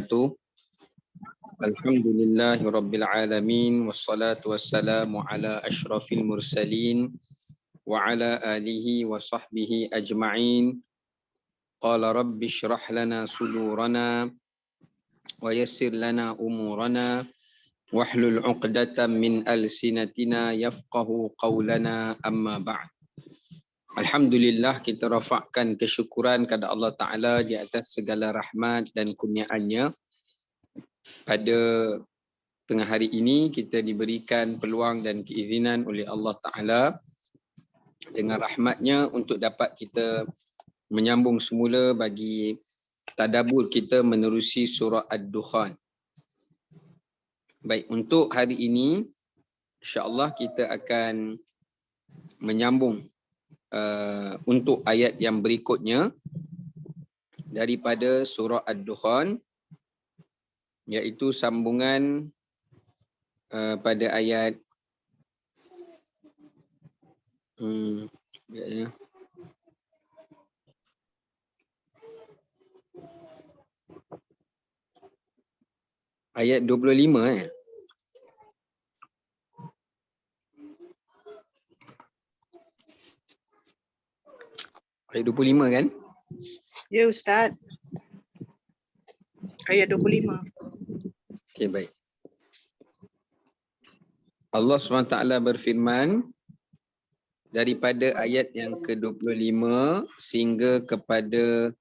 wabarakatuh. Alhamdulillahi rabbil alamin wassalatu wassalamu ala asyrafil mursalin wa ala alihi wa sahbihi ajma'in. Qala rabbi shrah lana sudurana wa yassir lana umurana wahlul 'uqdatam min alsinatina yafqahu qawlana, amma ba'd. Alhamdulillah, kita rafakkan kesyukuran kepada Allah Ta'ala di atas segala rahmat dan kurniaannya. Pada tengah hari ini kita diberikan peluang dan keizinan oleh Allah Ta'ala dengan rahmatnya untuk dapat kita menyambung semula bagi tadabbur kita menerusi surah Ad-Dukhan. Baik, untuk hari ini insya-Allah kita akan menyambung untuk ayat yang berikutnya daripada surah Ad-Dukhan, iaitu sambungan pada ayat ayat 25 Ayat 25 kan? Ya Ustaz. Ayat 25. Okey, baik. Allah SWT berfirman daripada ayat yang ke-25 sehingga kepada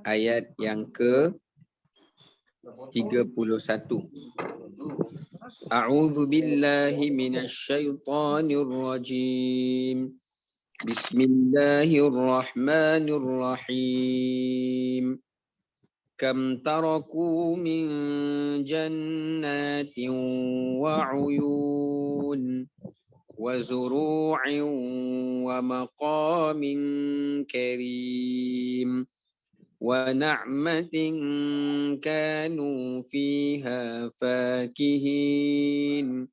ayat yang ke-31. A'udzu billahi minasy syaithanir rajim. Bismillahirrahmanirrahim. Kam taraku min jannatin wa 'uyun wa zuru'in wa maqamin karim wa na'matin kanu fiha fakihin.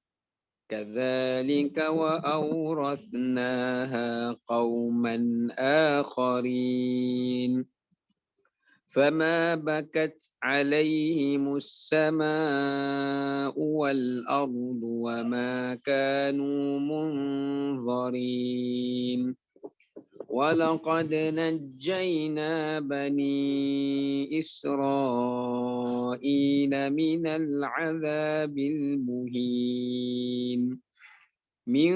Kadzalika wa awrathnaha qauman akharin. Fama bakat 'alaihimus samaa'u wal ardu wa ma kanu munzarin. Walaqad najjayna bani Israila minal 'adzabil muhin. Min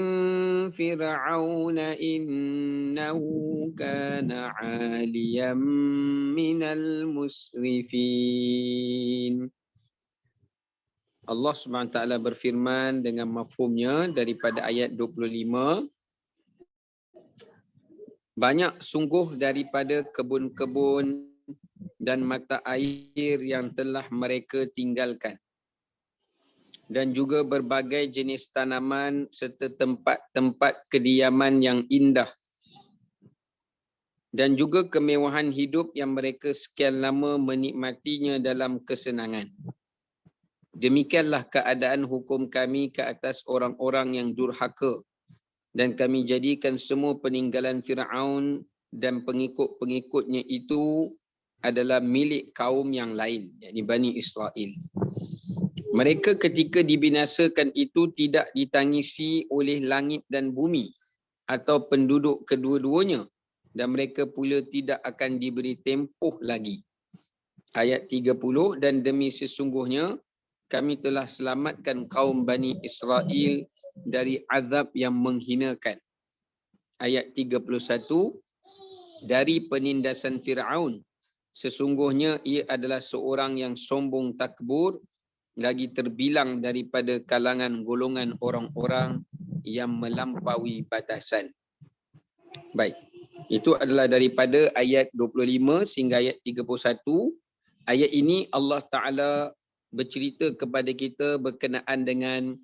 fir'auna innahu kana 'aliyan minal musrifin. Allah SWT berfirman dengan mafhumnya daripada ayat 25. Banyak sungguh daripada kebun-kebun dan mata air yang telah mereka tinggalkan, dan juga berbagai jenis tanaman serta tempat-tempat kediaman yang indah, dan juga kemewahan hidup yang mereka sekian lama menikmatinya dalam kesenangan. Demikianlah keadaan hukum kami ke atas orang-orang yang durhaka, dan kami jadikan semua peninggalan Fir'aun dan pengikut-pengikutnya itu adalah milik kaum yang lain, yakni Bani Israel. Mereka ketika dibinasakan itu tidak ditangisi oleh langit dan bumi atau penduduk kedua-duanya, dan mereka pula tidak akan diberi tempoh lagi. Ayat 30, dan demi sesungguhnya kami telah selamatkan kaum Bani Israel dari azab yang menghinakan. Ayat 31, dari penindasan Fir'aun, sesungguhnya ia adalah seorang yang sombong takbur, lagi terbilang daripada kalangan golongan orang-orang yang melampaui batasan. Baik, itu adalah daripada ayat 25 sehingga ayat 31. Ayat ini Allah Ta'ala bercerita kepada kita berkenaan dengan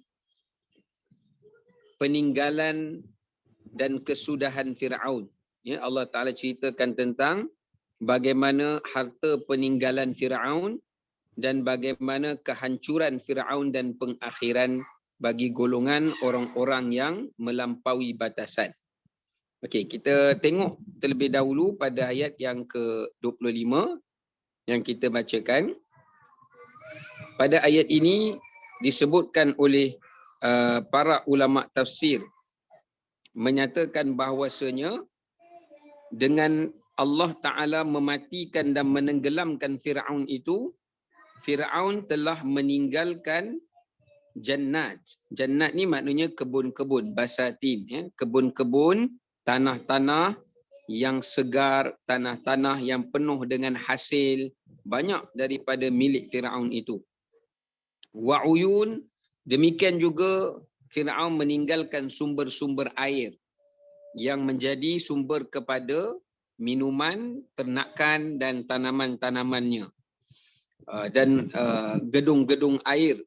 peninggalan dan kesudahan Fir'aun. Ya, Allah Ta'ala ceritakan tentang bagaimana harta peninggalan Fir'aun dan bagaimana kehancuran Fir'aun dan pengakhiran bagi golongan orang-orang yang melampaui batasan. Okey, kita tengok terlebih dahulu pada ayat yang ke-25 yang kita bacakan. pada ayat ini disebutkan oleh para ulama tafsir menyatakan bahawasanya dengan Allah Ta'ala mematikan dan menenggelamkan Fir'aun itu, Fir'aun telah meninggalkan jannat. Jannat ni maknanya kebun-kebun, basatin, ya, kebun-kebun, tanah-tanah yang segar, tanah-tanah yang penuh dengan hasil, banyak daripada milik Fir'aun itu. Wa'uyun, demikian juga Fir'aun meninggalkan sumber-sumber air yang menjadi sumber kepada minuman, ternakan dan tanaman-tanamannya. Dan gedung-gedung air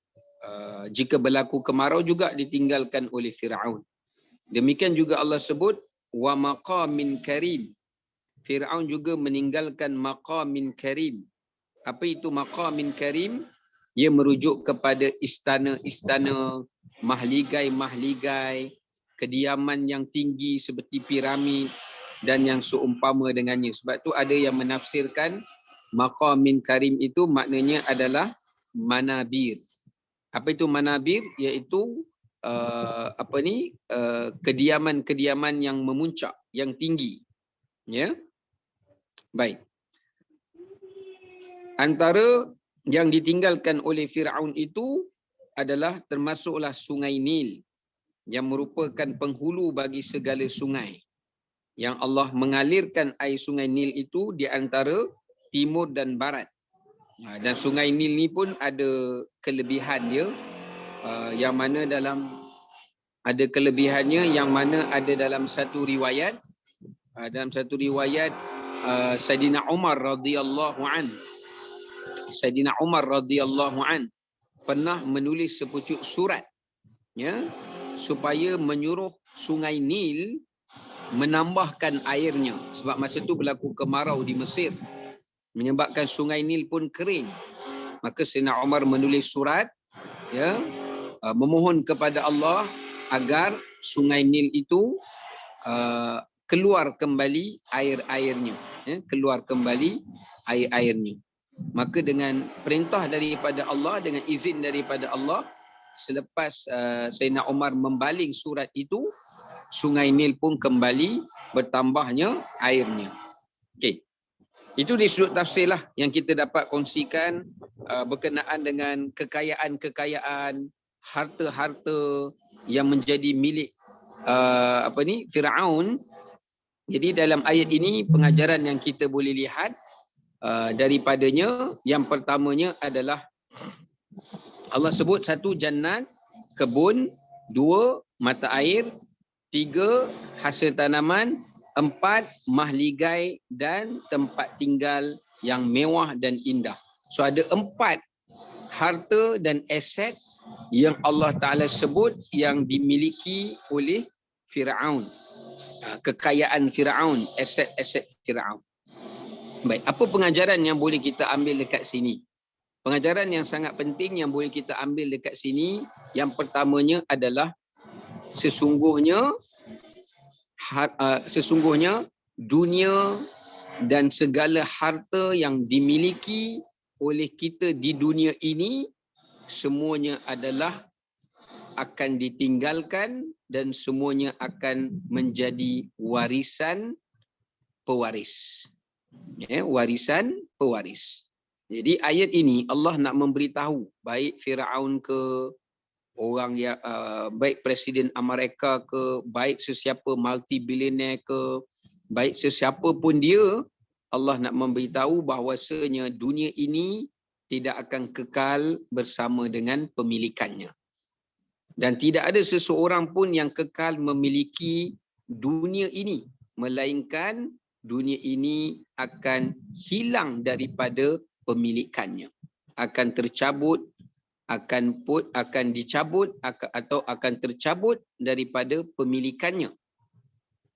jika berlaku kemarau juga ditinggalkan oleh Fir'aun. Demikian juga Allah sebut wa maqamin karim. Fir'aun juga meninggalkan maqamin karim. Apa itu maqamin karim? Ia merujuk kepada istana-istana, mahligai-mahligai, kediaman yang tinggi seperti piramid dan yang seumpama dengannya. Sebab tu ada yang menafsirkan maqamin karim itu maknanya adalah manabir. Apa itu manabir? Iaitu kediaman-kediaman yang memuncak, yang tinggi. Ya. Baik. Antara yang ditinggalkan oleh Fir'aun itu adalah termasuklah Sungai Nil yang merupakan penghulu bagi segala sungai. Yang Allah mengalirkan air Sungai Nil itu di antara timur dan barat. Dan Sungai Nil ni pun ada kelebihan dia, yang mana ada kelebihannya yang mana ada dalam satu riwayat, Sayyidina Umar radhiyallahu an pernah menulis sepucuk surat, ya, supaya menyuruh Sungai Nil menambahkan airnya, sebab masa itu berlaku kemarau di Mesir menyebabkan Sungai Nil pun kering. Maka Sayyidina Umar menulis surat, ya, memohon kepada Allah agar Sungai Nil itu keluar kembali air-airnya, ya, keluar kembali air-airnya. Maka dengan perintah daripada Allah, dengan izin daripada Allah, selepas Sayyidina Umar membaling surat itu, Sungai Nil pun kembali bertambahnya airnya. Okey. Itu di sudut tafsir lah yang kita dapat kongsikan berkenaan dengan kekayaan-kekayaan, harta-harta yang menjadi milik Fir'aun. Jadi dalam ayat ini pengajaran yang kita boleh lihat daripadanya, yang pertamanya adalah Allah sebut satu jannat, kebun, dua mata air, tiga hasil tanaman, empat mahligai dan tempat tinggal yang mewah dan indah. So ada empat harta dan aset yang Allah Ta'ala sebut yang dimiliki oleh Fir'aun. Kekayaan Fir'aun, aset-aset Fir'aun. Baik, apa pengajaran yang boleh kita ambil dekat sini? Pengajaran yang sangat penting yang boleh kita ambil dekat sini, yang pertamanya adalah sesungguhnya dunia dan segala harta yang dimiliki oleh kita di dunia ini semuanya adalah akan ditinggalkan dan semuanya akan menjadi warisan pewaris. Ya, warisan pewaris. Jadi ayat ini Allah nak memberitahu baik Firaun ke, orang yang baik Presiden Amerika ke, baik sesiapa multi-billionaire ke, baik sesiapa pun dia, Allah nak memberitahu bahawasanya dunia ini tidak akan kekal bersama dengan pemilikannya. Dan tidak ada seseorang pun yang kekal memiliki dunia ini, melainkan dunia ini akan hilang daripada pemilikannya, akan tercabut, akan dicabut atau akan tercabut daripada pemilikannya.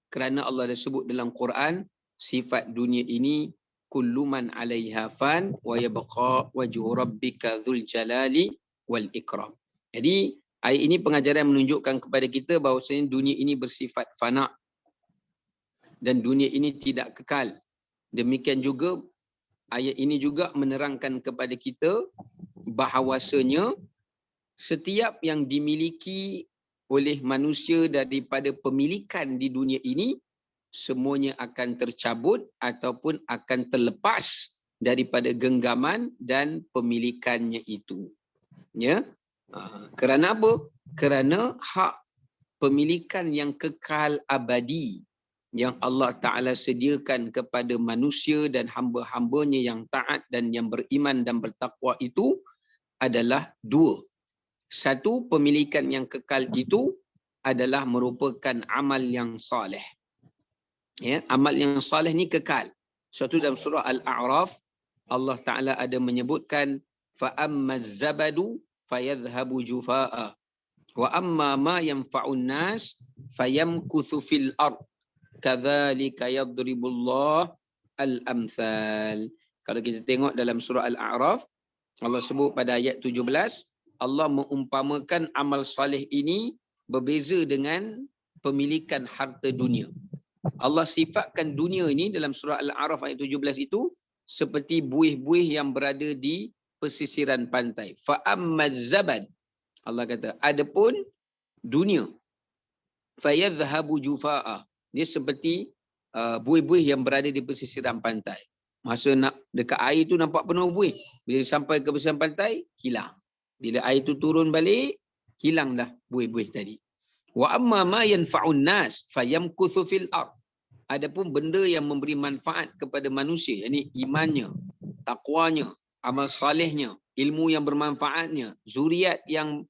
Kerana Allah dah sebut dalam Quran, sifat dunia ini kullu man 'alaiha fan wa yabqa wajhu rabbika dzul jalali wal ikram. Jadi ayat ini pengajaran menunjukkan kepada kita bahawasanya dunia ini bersifat fana dan dunia ini tidak kekal. Demikian juga ayat ini juga menerangkan kepada kita bahawasanya setiap yang dimiliki oleh manusia daripada pemilikan di dunia ini semuanya akan tercabut ataupun akan terlepas daripada genggaman dan pemilikannya itu. Ya. Kerana apa? Kerana hak pemilikan yang kekal abadi yang Allah Ta'ala sediakan kepada manusia dan hamba-hambanya yang taat dan yang beriman dan bertakwa itu adalah dua. Satu, pemilikan yang kekal itu adalah merupakan amal yang soleh. Ya, amal yang soleh ni kekal. Suatu dalam surah Al-A'raf, Allah Ta'ala ada menyebutkan فَأَمَّا الزَّبَدُ فَيَذْهَبُ جُفَاءً وَأَمَّا مَا يَنْفَعُ النَّاسِ فَيَمْكُثُ فِي الْأَرْضِ كَذَلِكَ يَضْرِبُ اللَّهُ الْأَمْثَالِ. Kalau kita tengok dalam surah Al-A'raf, Allah sebut pada ayat 17, Allah mengumpamakan amal soleh ini berbeza dengan pemilikan harta dunia. Allah sifatkan dunia ini dalam surah Al-A'raf ayat 17 itu seperti buih-buih yang berada di pesisiran pantai. Fa'ammaz zabad. Allah kata, adapun dunia, fayadhhabu jufa'a. Dia seperti buih-buih yang berada di pesisiran pantai. Masa nak dekat air tu nampak penuh buih. Bila sampai ke pesisiran pantai, hilang. Bila air tu turun balik, hilanglah buih-buih tadi. Wa amma ma yanfa'un nas fayamkuthu fil ard. Adapun benda yang memberi manfaat kepada manusia, yakni imannya, takwanya, amal salihnya, ilmu yang bermanfaatnya, zuriat yang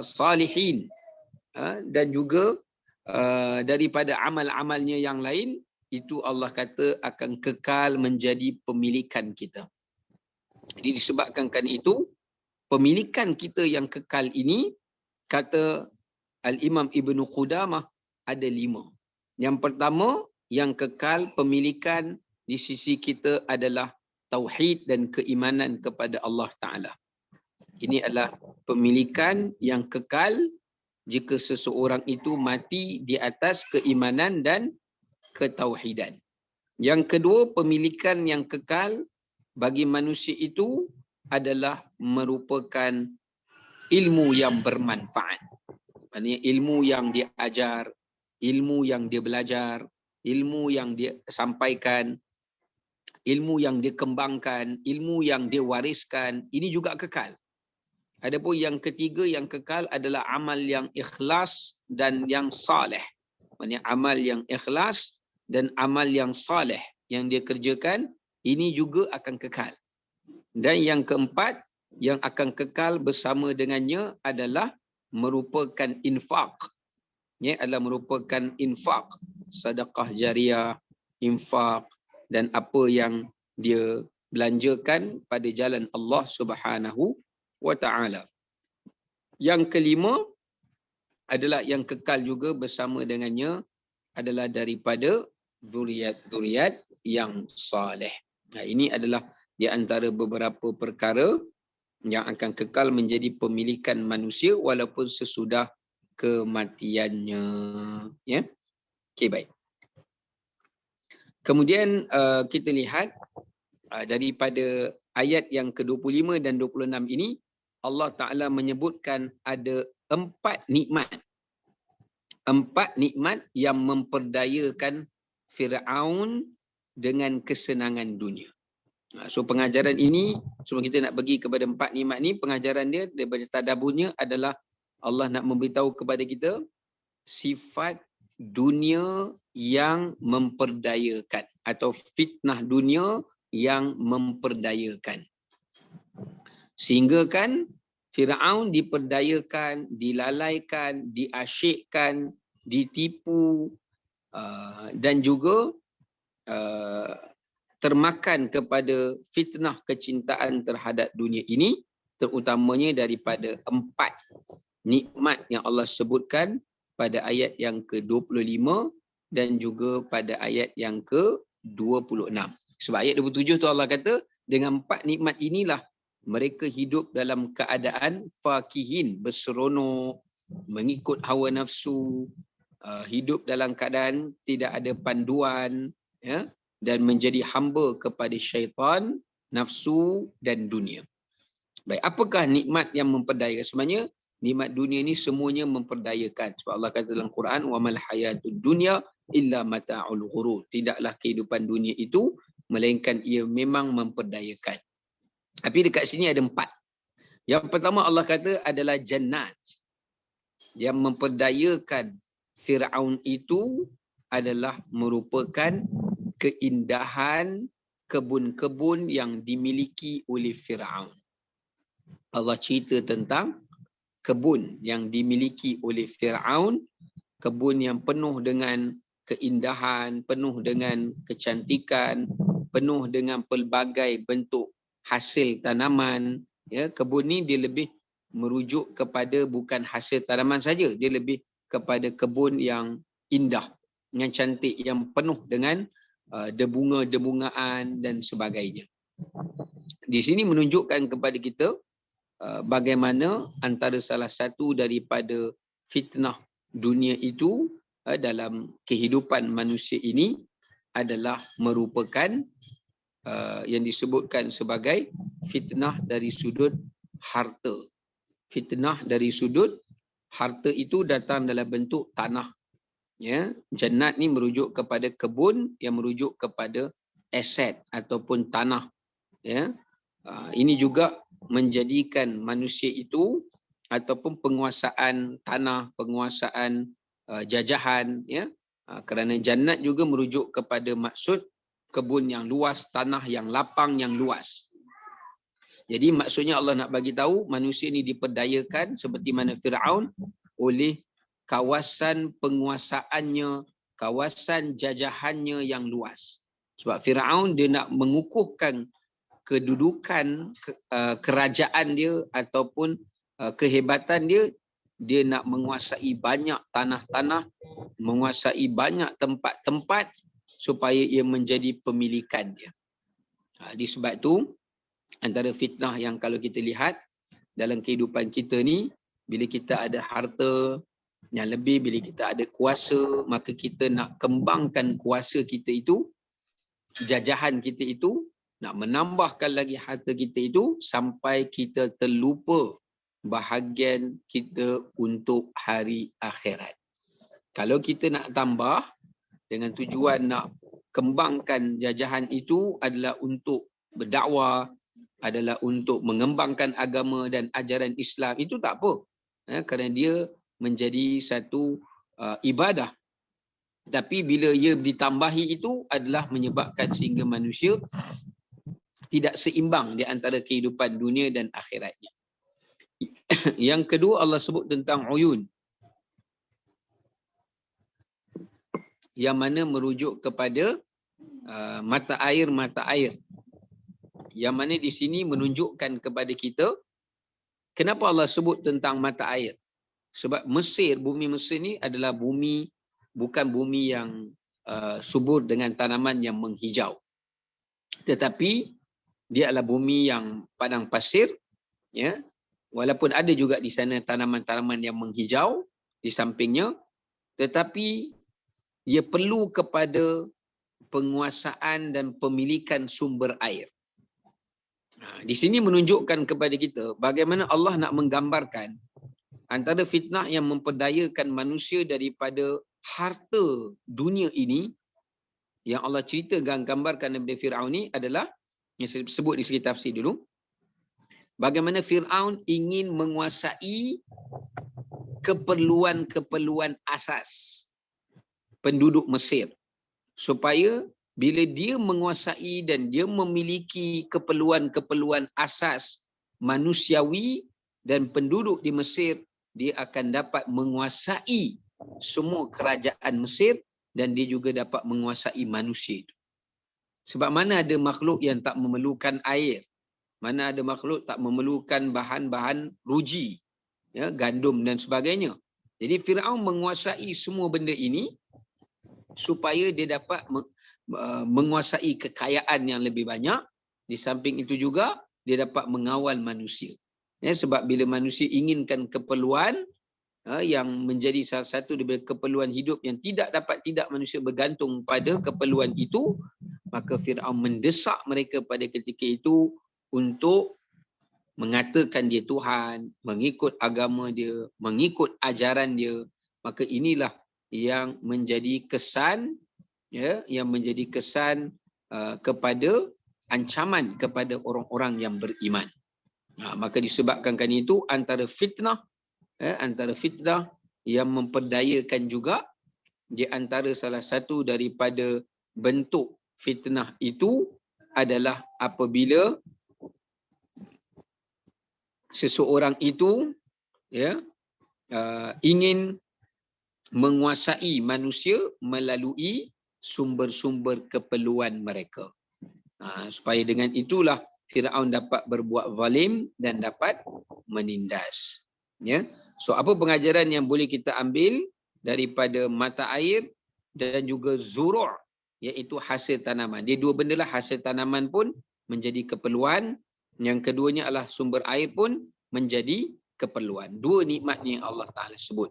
salihin, dan juga daripada amal-amalnya yang lain, itu Allah kata akan kekal menjadi pemilikan kita. Jadi disebabkan itu, pemilikan kita yang kekal ini, kata Al-Imam Ibn Qudamah, ada 5. Yang pertama, yang kekal pemilikan di sisi kita adalah tauhid dan keimanan kepada Allah Ta'ala. Ini adalah pemilikan yang kekal jika seseorang itu mati di atas keimanan dan ketauhidan. Yang kedua, pemilikan yang kekal bagi manusia itu adalah merupakan ilmu yang bermanfaat. Maksudnya ilmu yang dia ajar, ilmu yang dia belajar, ilmu yang dia sampaikan, ilmu yang dia kembangkan, ilmu yang dia wariskan, ini juga kekal. Adapun yang ketiga yang kekal adalah amal yang ikhlas dan yang saleh. Maksudnya amal yang ikhlas dan amal yang saleh yang dia kerjakan, ini juga akan kekal. Dan yang keempat yang akan kekal bersama dengannya adalah merupakan infak. Ya, adalah merupakan infak, sedekah jariah, infak dan apa yang dia belanjakan pada jalan Allah Subhanahu wa Ta'ala. Yang kelima adalah yang kekal juga bersama dengannya adalah daripada zuriat-zuriat yang saleh. Nah, ini adalah di antara beberapa perkara yang akan kekal menjadi pemilikan manusia walaupun sesudah kematiannya. Ya. Okey, baik. Kemudian kita lihat daripada ayat yang ke-25 dan 26 ini, Allah Ta'ala menyebutkan ada 4 nikmat. 4 nikmat yang memperdayakan Fir'aun dengan kesenangan dunia. So pengajaran ini, sebelum kita nak pergi kepada 4 nikmat ni, pengajaran dia daripada tadaburnya adalah Allah nak memberitahu kepada kita sifat dunia yang memperdayakan atau fitnah dunia yang memperdayakan. Sehingga kan Firaun diperdayakan, dilalaikan, diasyikkan, ditipu dan juga termakan kepada fitnah kecintaan terhadap dunia ini, terutamanya daripada 4 nikmat yang Allah sebutkan pada ayat yang ke-25 dan juga pada ayat yang ke-26. Sebab ayat 27 tu Allah kata, dengan 4 nikmat inilah mereka hidup dalam keadaan fakihin, berseronok, mengikut hawa nafsu, hidup dalam keadaan tidak ada panduan, ya, dan menjadi hamba kepada syaitan nafsu dan dunia. Baik, apakah nikmat yang memperdayakan? Sebenarnya nikmat dunia ni semuanya memperdayakan. Sebab Allah kata dalam Quran, wa mal hayatud dunya illa mata'ul ghurur. Tidaklah kehidupan dunia itu melainkan ia memang memperdayakan. Tapi dekat sini ada 4. Yang pertama Allah kata adalah jannat. Yang memperdayakan Fir'aun itu adalah merupakan keindahan kebun-kebun yang dimiliki oleh Fir'aun. Allah cerita tentang kebun yang dimiliki oleh Fir'aun, kebun yang penuh dengan keindahan, penuh dengan kecantikan, penuh dengan pelbagai bentuk hasil tanaman. Ya, kebun ni dia lebih merujuk kepada bukan hasil tanaman saja, dia lebih kepada kebun yang indah, yang cantik, yang penuh dengan debunga-debungaan dan sebagainya. Di sini menunjukkan kepada kita bagaimana antara salah satu daripada fitnah dunia itu dalam kehidupan manusia ini adalah merupakan yang disebutkan sebagai fitnah dari sudut harta. Fitnah dari sudut harta itu datang dalam bentuk tanah. Ya, jannat ni merujuk kepada kebun yang merujuk kepada aset ataupun tanah. Ya, ini juga menjadikan manusia itu ataupun penguasaan tanah, penguasaan jajahan, ya, kerana jannat juga merujuk kepada maksud kebun yang luas, tanah yang lapang, yang luas. Jadi maksudnya Allah nak bagi tahu manusia ini diperdayakan seperti mana Fir'aun oleh kawasan penguasaannya, kawasan jajahannya yang luas. Sebab Fir'aun dia nak mengukuhkan kedudukan kerajaan dia ataupun kehebatan dia, dia nak menguasai banyak tanah-tanah, menguasai banyak tempat-tempat supaya ia menjadi pemilikan dia. Disebab tu antara fitnah yang kalau kita lihat dalam kehidupan kita ni, bila kita ada harta yang lebih, bila kita ada kuasa, maka kita nak kembangkan kuasa kita itu, jajahan kita itu, nak menambahkan lagi harta kita itu sampai kita terlupa bahagian kita untuk hari akhirat. Kalau kita nak tambah dengan tujuan nak kembangkan jajahan itu adalah untuk berdakwah, adalah untuk mengembangkan agama dan ajaran Islam, itu tak apa. Kerana dia menjadi satu ibadah. Tapi bila ia ditambahi itu adalah menyebabkan sehingga manusia tidak seimbang di antara kehidupan dunia dan akhiratnya. Yang kedua Allah sebut tentang uyun, yang mana merujuk kepada mata air. Yang mana di sini menunjukkan kepada kita kenapa Allah sebut tentang mata air. Sebab Mesir, bumi Mesir ni adalah bumi, bukan bumi yang subur dengan tanaman yang menghijau. Tetapi dia adalah bumi yang padang pasir, ya. Walaupun ada juga di sana tanaman-tanaman yang menghijau di sampingnya, tetapi ia perlu kepada penguasaan dan pemilikan sumber air. Di sini menunjukkan kepada kita bagaimana Allah nak menggambarkan antara fitnah yang memperdayakan manusia daripada harta dunia ini, yang Allah ceritakan, gambarkan daripada Fir'aun ni adalah yang saya sebut di segi tafsir dulu. Bagaimana Fir'aun ingin menguasai keperluan-keperluan asas penduduk Mesir. Supaya bila dia menguasai dan dia memiliki keperluan-keperluan asas manusiawi dan penduduk di Mesir, dia akan dapat menguasai semua kerajaan Mesir dan dia juga dapat menguasai manusia itu. Sebab mana ada makhluk yang tak memerlukan air, mana ada makhluk tak memerlukan bahan-bahan ruji, ya, gandum dan sebagainya. Jadi Fir'aun menguasai semua benda ini supaya dia dapat menguasai kekayaan yang lebih banyak. Di samping itu juga dia dapat mengawal manusia. Ya, sebab bila manusia inginkan keperluan, yang menjadi salah satu daripada keperluan hidup yang tidak manusia bergantung pada keperluan itu, maka Firaun mendesak mereka pada ketika itu untuk mengatakan dia Tuhan, mengikut agama dia, mengikut ajaran dia. Maka inilah yang menjadi kesan, yang menjadi kesan kepada ancaman kepada orang-orang yang beriman. Maka disebabkan kan itu antara fitnah yang memperdayakan juga, di antara salah satu daripada bentuk fitnah itu adalah apabila seseorang itu ingin menguasai manusia melalui sumber-sumber keperluan mereka. Supaya dengan itulah Firaun dapat berbuat zalim dan dapat menindas. So apa pengajaran yang boleh kita ambil daripada mata air dan juga zuru', iaitu hasil tanaman. Dia dua benda lah, hasil tanaman pun menjadi keperluan, yang keduanya adalah sumber air pun menjadi keperluan. Dua nikmatnya yang Allah Ta'ala sebut.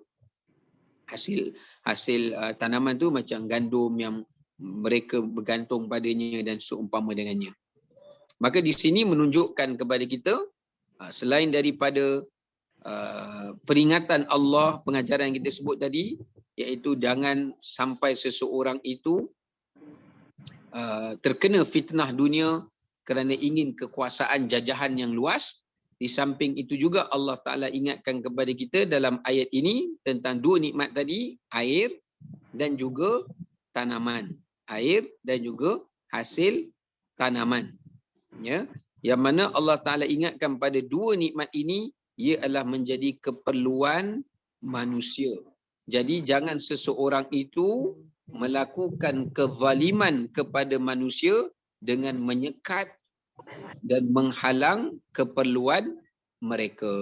Hasil tanaman tu macam gandum yang mereka bergantung padanya dan seumpama dengannya. Maka di sini menunjukkan kepada kita, selain daripada peringatan Allah, pengajaran yang kita sebut tadi, iaitu jangan sampai seseorang itu terkena fitnah dunia kerana ingin kekuasaan jajahan yang luas. Di samping itu juga Allah Ta'ala ingatkan kepada kita dalam ayat ini tentang dua nikmat tadi, air dan juga tanaman. Air dan juga hasil tanaman. Yang mana Allah Ta'ala ingatkan pada dua nikmat ini, ia adalah menjadi keperluan manusia. Jadi jangan seseorang itu melakukan kezaliman kepada manusia dengan menyekat dan menghalang keperluan mereka.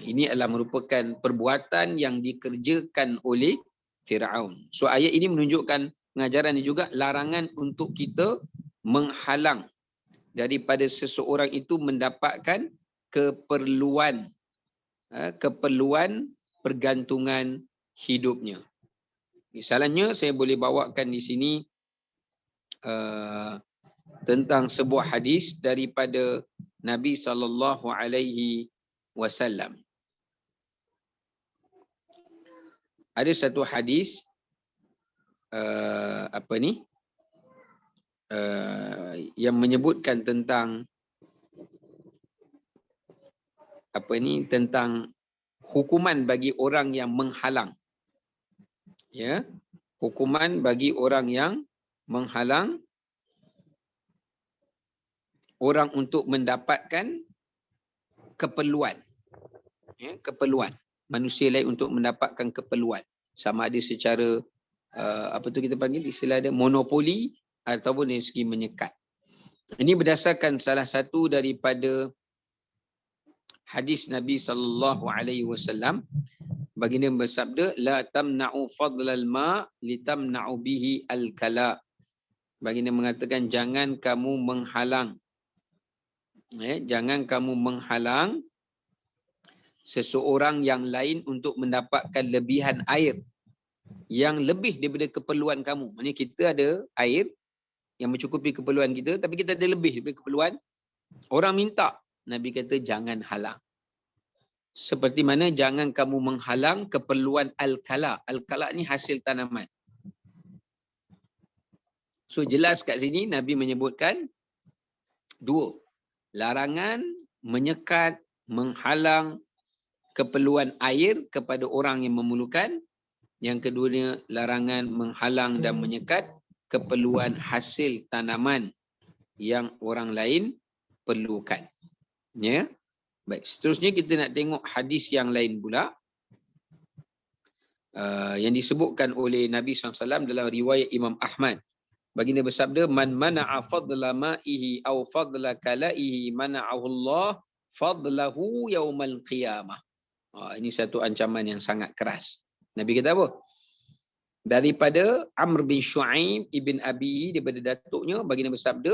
Ini adalah merupakan perbuatan yang dikerjakan oleh Firaun. So ayat ini menunjukkan pengajaran ini juga, larangan untuk kita menghalang daripada seseorang itu mendapatkan keperluan pergantungan hidupnya. Misalnya saya boleh bawakan di sini tentang sebuah hadis daripada Nabi SAW. Ada satu hadis yang menyebutkan tentang tentang hukuman bagi orang yang menghalang. Hukuman bagi orang yang menghalang orang untuk mendapatkan keperluan. Keperluan manusia lain untuk mendapatkan keperluan, sama ada secara kita panggil istilah dia monopoli ataupun dari segi menyekat. Ini berdasarkan salah satu daripada hadis Nabi SAW. Baginda bersabda, la tamna'u fadlal ma litamna'u bihi al-kala. Baginda mengatakan, jangan kamu menghalang seseorang yang lain untuk mendapatkan lebihan air yang lebih daripada keperluan kamu. Maksudnya kita ada air yang mencukupi keperluan kita, tapi kita ada lebih daripada keperluan. Orang minta, Nabi kata jangan halang. Seperti mana jangan kamu menghalang keperluan al-kala. Al-kala ni hasil tanaman. So jelas kat sini Nabi menyebutkan dua. Larangan menyekat, menghalang keperluan air kepada orang yang memerlukan. Yang keduanya, larangan menghalang dan menyekat keperluan hasil tanaman yang orang lain perlukan. Baik, seterusnya kita nak tengok hadis yang lain pula. Yang disebutkan oleh Nabi SAW dalam riwayat Imam Ahmad. Baginda bersabda, man mana'a fadla ma'ihi aw fadla kala'ihi mana'ahu Allah fadlahu yaumal qiyamah. Ini satu ancaman yang sangat keras. Nabi kata apa? Daripada Amr bin Shu'aib ibn Abi, daripada datuknya, baginda bersabda,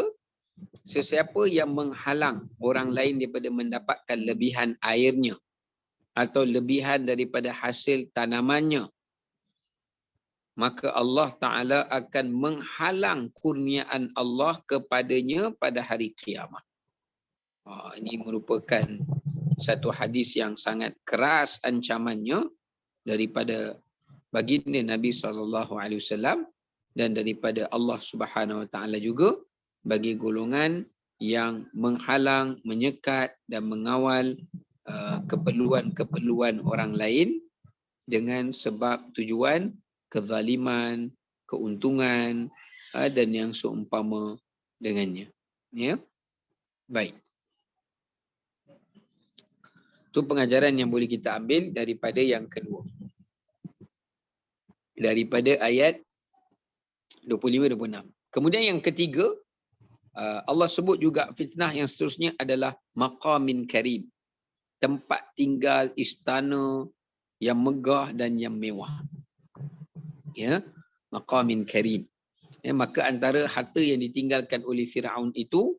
sesiapa yang menghalang orang lain daripada mendapatkan lebihan airnya atau lebihan daripada hasil tanamannya, maka Allah Ta'ala akan menghalang kurniaan Allah kepadanya pada hari kiamat. Ini merupakan satu hadis yang sangat keras ancamannya daripada baginda Nabi SAW dan daripada Allah Subhanahu Wa Ta'ala juga bagi golongan yang menghalang, menyekat dan mengawal keperluan-keperluan orang lain dengan sebab tujuan kezaliman, keuntungan dan yang seumpama dengannya. Ya. Baik. Itu pengajaran yang boleh kita ambil daripada yang kedua. Daripada ayat 25-26. Kemudian yang ketiga, Allah sebut juga fitnah yang seterusnya adalah maqamin karim. Tempat tinggal, istana yang megah dan yang mewah. Ya, maqamin karim. Ya, maka antara harta yang ditinggalkan oleh Firaun itu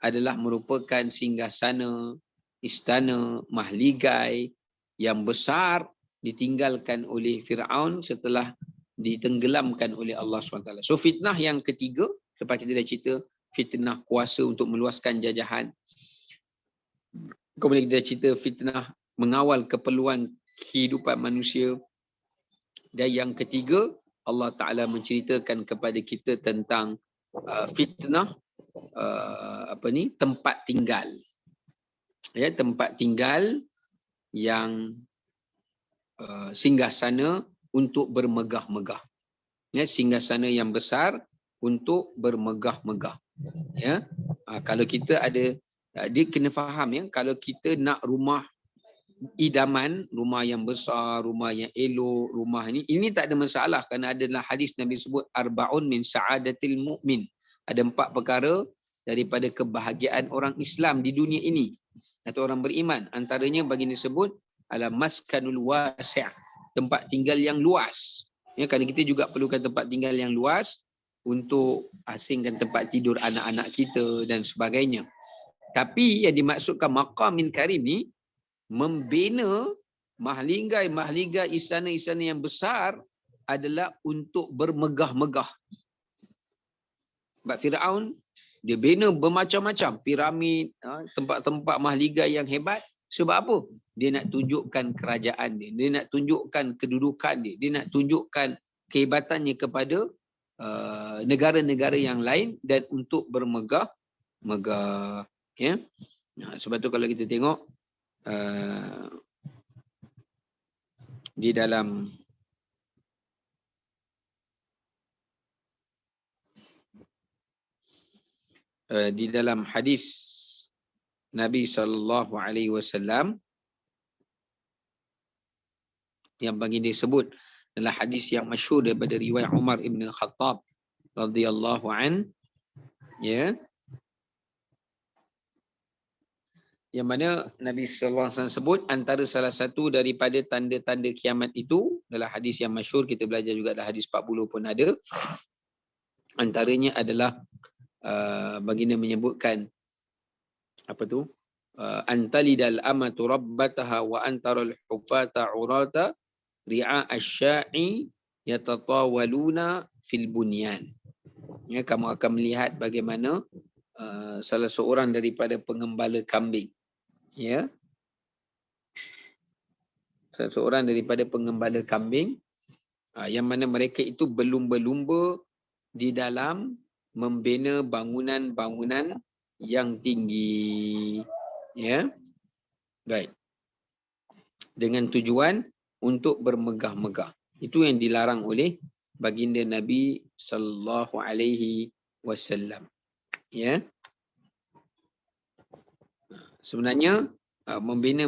adalah merupakan singgasana, istana, mahligai yang besar ditinggalkan oleh Firaun setelah ditenggelamkan oleh Allah SWT. So fitnah yang ketiga, lepas kita dah cerita fitnah kuasa untuk meluaskan jajahan. Kemudian kita cerita fitnah mengawal keperluan kehidupan manusia. Dan yang ketiga, Allah Ta'ala menceritakan kepada kita tentang fitnah tempat tinggal. Ya, tempat tinggal yang singgasana untuk bermegah-megah. Ya, singgasana yang besar untuk bermegah-megah. Ya, kalau kita ada, dia kena faham ya, kalau kita nak rumah idaman, rumah yang besar, rumah yang elok, rumah ini tak ada masalah kerana adalah hadis Nabi sebut arba'un min sa'adatil mu'min. Ada 4 perkara daripada kebahagiaan orang Islam di dunia ini atau orang beriman. Antaranya baginda sebut ala maskanul wasi', tempat tinggal yang luas. Ya, kerana kita juga perlukan tempat tinggal yang luas untuk asingkan tempat tidur anak-anak kita dan sebagainya. Tapi yang dimaksudkan maqamin karim ni membina mahligai-mahligai istana-istana yang besar adalah untuk bermegah-megah. Sebab Firaun dia bina bermacam-macam piramid, tempat-tempat mahligai yang hebat. Sebab apa? Dia nak tunjukkan kerajaan dia, dia nak tunjukkan kedudukan dia, dia nak tunjukkan kehebatannya kepada negara-negara yang lain dan untuk bermegah-megah. Ya. Sebab tu kalau kita tengok di dalam hadis Nabi SAW yang baginda sebut adalah hadis yang masyhur daripada riwayat Umar ibn al-Khattab radhiyallahu an, ya, yang mana Nabi SAW sebut antara salah satu daripada tanda-tanda kiamat itu adalah hadis yang masyhur, kita belajar juga dalam hadis 40 pun ada. Antaranya adalah baginda menyebutkan apa tu? Antalidal amatu rabbataha wa antaral hufata urata ri'a asy-sya'i yatatawaluna fil bunyan. Ya, kamu akan melihat bagaimana salah seorang daripada pengembala kambing, ya, salah seorang daripada pengembala kambing yang mana mereka itu berlumba-lumba di dalam membina bangunan-bangunan yang tinggi, ya, baik, dengan tujuan untuk bermegah-megah. Itu yang dilarang oleh baginda Nabi sallallahu alaihi wasallam. Ya, sebenarnya membina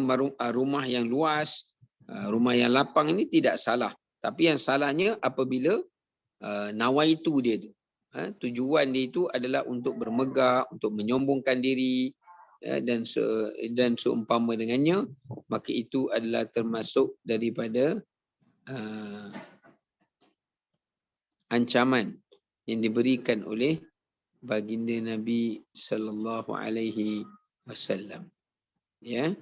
rumah yang luas, rumah yang lapang ini tidak salah. Tapi yang salahnya apabila nawaitu dia tu, tujuan dia itu adalah untuk bermegah, untuk menyombongkan diri, dan seumpama dengannya, maka itu adalah termasuk daripada ancaman yang diberikan oleh baginda Nabi sallallahu alaihi wasallam. Ya.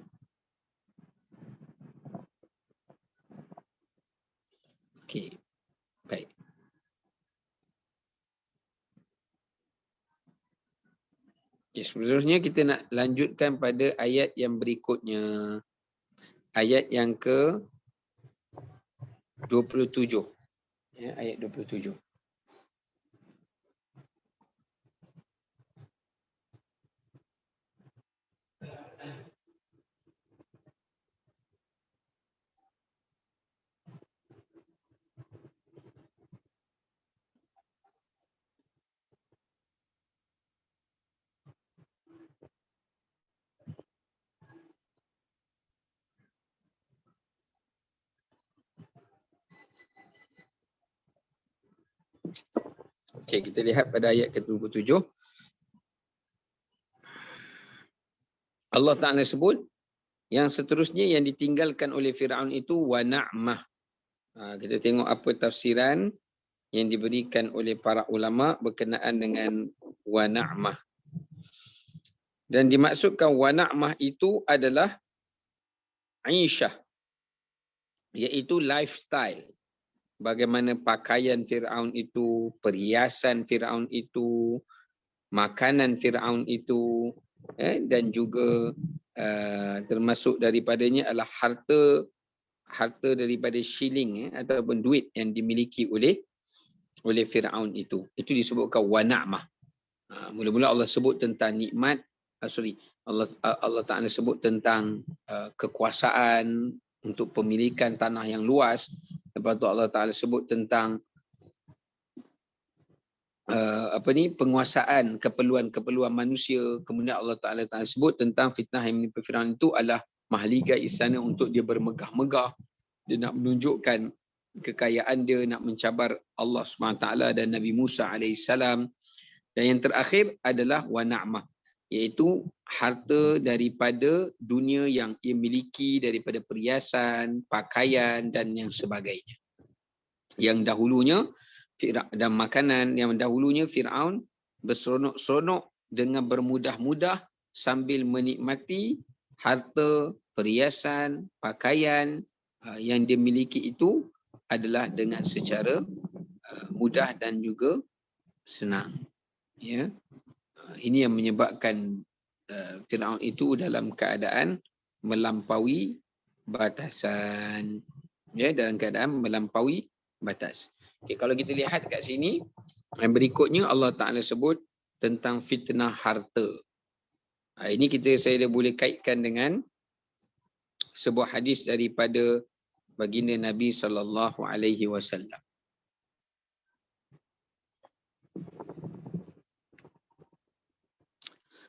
Okay, seterusnya kita nak lanjutkan pada ayat yang berikutnya. Ayat yang ke 27. Ya, ayat 27. Okey, kita lihat pada ayat ke-27. Allah Ta'ala sebut, yang seterusnya yang ditinggalkan oleh Fir'aun itu wa na'mah. Kita tengok apa tafsiran yang diberikan oleh para ulama berkenaan dengan wa na'mah. Dan dimaksudkan wa na'mah itu adalah aisyah, iaitu lifestyle. Bagaimana pakaian Fir'aun itu, perhiasan Fir'aun itu, makanan Fir'aun itu, dan juga termasuk daripadanya adalah harta daripada shilling ataupun duit yang dimiliki oleh Fir'aun itu. Itu disebutkan wa na'mah. Mula-mula Allah sebut tentang nikmat, Allah Ta'ala sebut tentang kekuasaan untuk pemilikan tanah yang luas. Lepas tu Allah Ta'ala sebut tentang penguasaan keperluan manusia. Kemudian Allah Ta'ala sebut tentang fitnah yang menimpa Fir'aun itu adalah mahligai istana untuk dia bermegah-megah. Dia nak menunjukkan kekayaan dia, nak mencabar Allah SWT dan Nabi Musa AS. Dan yang terakhir adalah wa na'mah, iaitu harta daripada dunia yang ia miliki, daripada perhiasan, pakaian dan yang sebagainya. Yang dahulunya dan makanan yang dahulunya Fir'aun berseronok-seronok dengan bermudah-mudah sambil menikmati harta, perhiasan, pakaian yang dia miliki itu adalah dengan secara mudah dan juga senang. Ya, ini yang menyebabkan Fir'aun itu dalam keadaan melampaui batasan. Ya, dalam keadaan melampaui batas. Okay, kalau kita lihat kat sini, yang berikutnya Allah Ta'ala sebut tentang fitnah harta. Ini saya boleh kaitkan dengan sebuah hadis daripada baginda Nabi SAW.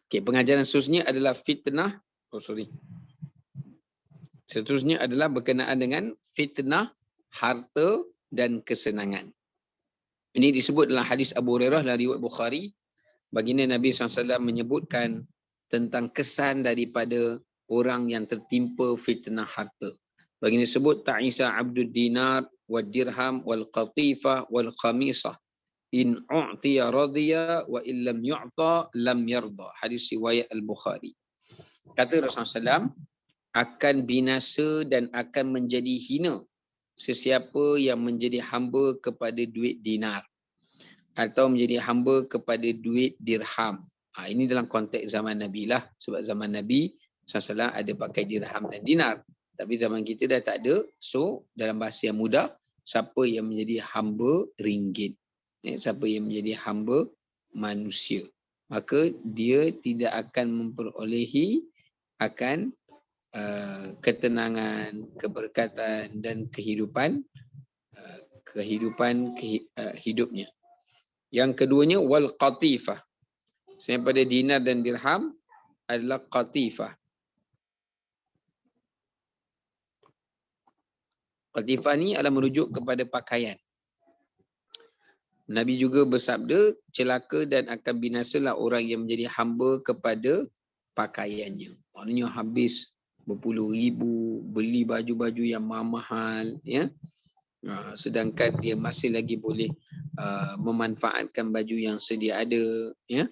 Okay, pengajaran seterusnya adalah fitnah. Seterusnya adalah berkenaan dengan fitnah harta dan kesenangan. Ini disebut dalam hadis Abu Hurairah dari riwayat Bukhari. Baginda Nabi SAW menyebutkan tentang kesan daripada orang yang tertimpa fitnah harta. Baginda sebut ta'isa abdud dinar wal dirham wal qatifah wal khamisah in u'tiya radiya wa illam yu'ta lam yarda. Hadis riwayat Al-Bukhari. Kata Rasulullah SAW, akan binasa dan akan menjadi hina sesiapa yang menjadi hamba kepada duit dinar atau menjadi hamba kepada duit dirham. Ini dalam konteks zaman Nabi lah. Sebab zaman Nabi SAW ada pakai dirham dan dinar. Tapi zaman kita dah tak ada. So dalam bahasa yang mudah, siapa yang menjadi hamba ringgit, siapa yang menjadi hamba manusia, maka dia tidak akan memperolehi akan ketenangan, keberkatan dan kehidupan hidupnya. Yang keduanya wal qatifah. Daripada dinar dan dirham adalah qatifah. Qatifah ni adalah merujuk kepada pakaian. Nabi juga bersabda, celaka dan akan binasalah orang yang menjadi hamba kepada pakaiannya. Maknanya habis berpuluh ribu beli baju-baju yang mahal, ya. Sedangkan dia masih lagi boleh memanfaatkan baju yang sedia ada, ya.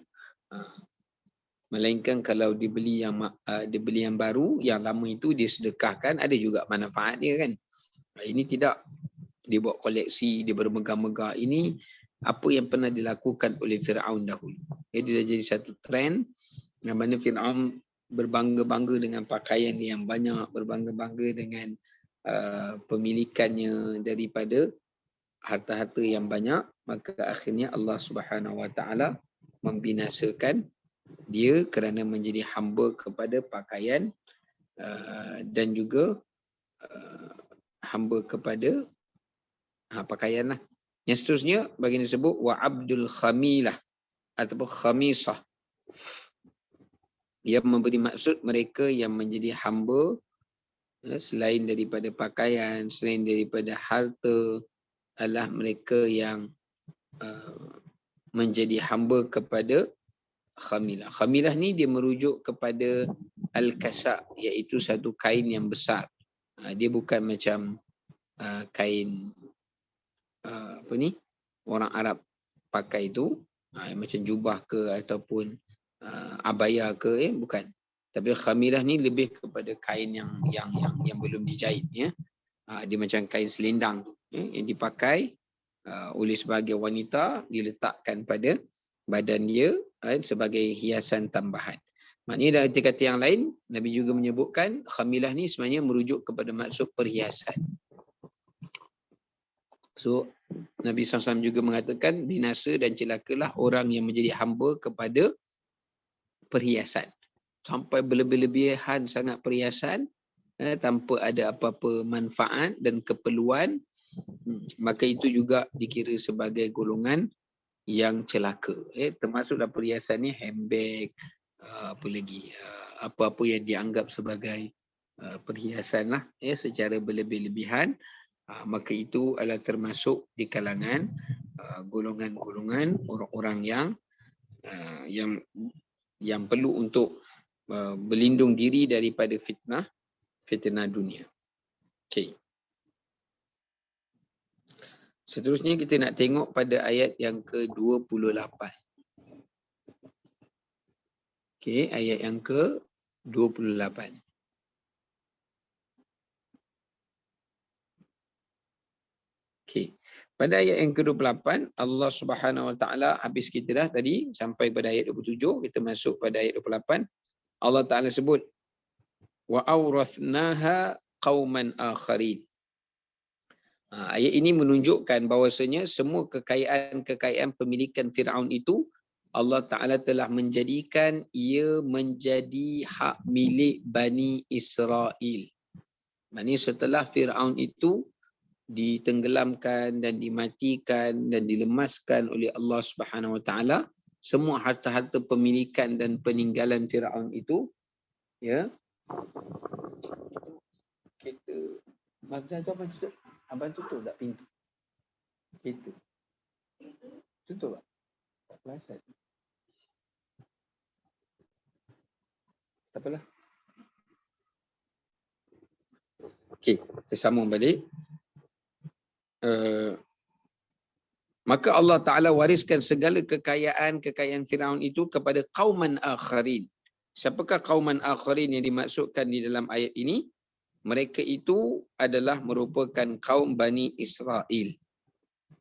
Melainkan kalau dibeli yang baru, yang lama itu dia sedekahkan, ada juga manfaat dia kan. Ini tidak, dia buat koleksi, dia bermegah-megah. Ini apa yang pernah dilakukan oleh Fir'aun dahulu. Dia dah jadi satu trend Yang mana Fir'aun berbangga-bangga dengan pakaian yang banyak, berbangga-bangga dengan pemilikannya daripada harta-harta yang banyak, maka akhirnya Allah Subhanahu Wa Taala membinasakan dia kerana menjadi hamba kepada pakaian dan juga hamba kepada pakaian lah. Yang seterusnya baginda sebut wa abdul khamilah ataupun khamisah, yang memberi maksud mereka yang menjadi hamba selain daripada pakaian, selain daripada harta, adalah mereka yang menjadi hamba kepada khamilah. Khamilah ni dia merujuk kepada al-kasa', iaitu satu kain yang besar. Dia bukan macam kain apa ni orang Arab pakai tu, macam jubah ke ataupun abaya ke, bukan. Tapi khamilah ni lebih kepada kain yang belum dijahit, ya. Dia macam kain selendang tu, yang dipakai oleh sebahagian wanita, diletakkan pada badan dia sebagai hiasan tambahan. Maknanya dalam kata yang lain, Nabi juga menyebutkan khamilah ni sebenarnya merujuk kepada maksud perhiasan. So Nabi SAW juga mengatakan binasa dan celakalah orang yang menjadi hamba kepada perhiasan. Sampai berlebih-lebihan sangat perhiasan tanpa ada apa-apa manfaat dan keperluan, maka itu juga dikira sebagai golongan yang celaka. Termasuklah perhiasan ni handbag, apa lagi, apa-apa yang dianggap sebagai perhiasan lah, secara berlebih-lebihan, maka itu adalah termasuk di kalangan golongan-golongan orang-orang yang perlu untuk berlindung diri daripada fitnah dunia. Okey. Seterusnya kita nak tengok pada ayat yang ke-28. Okey, ayat yang ke-28. Okey. Pada ayat yang ke-28, Allah Subhanahu Wa Taala, habis kita dah tadi sampai pada ayat 27, kita masuk pada ayat 28. Allah Taala sebut wa awrathnaha qauman akharin. Ayat ini menunjukkan bahawasanya semua kekayaan pemilikan Firaun itu Allah Ta'ala telah menjadikan ia menjadi hak milik Bani Israel. Maksudnya setelah Firaun itu ditenggelamkan dan dimatikan dan dilemaskan oleh Allah Subhanahu Wa Ta'ala, semua harta-harta pemilikan dan peninggalan Firaun itu, ya, kita abang tutup. Abang tutup tak pintu? Kereta. Tutup tak? Tak perasan. Tak apalah. Okey, kita sambung balik. Maka Allah Ta'ala wariskan segala kekayaan Firaun itu kepada qauman akharin. Siapakah qauman akharin yang dimaksudkan di dalam ayat ini? Mereka itu adalah merupakan kaum Bani Israel.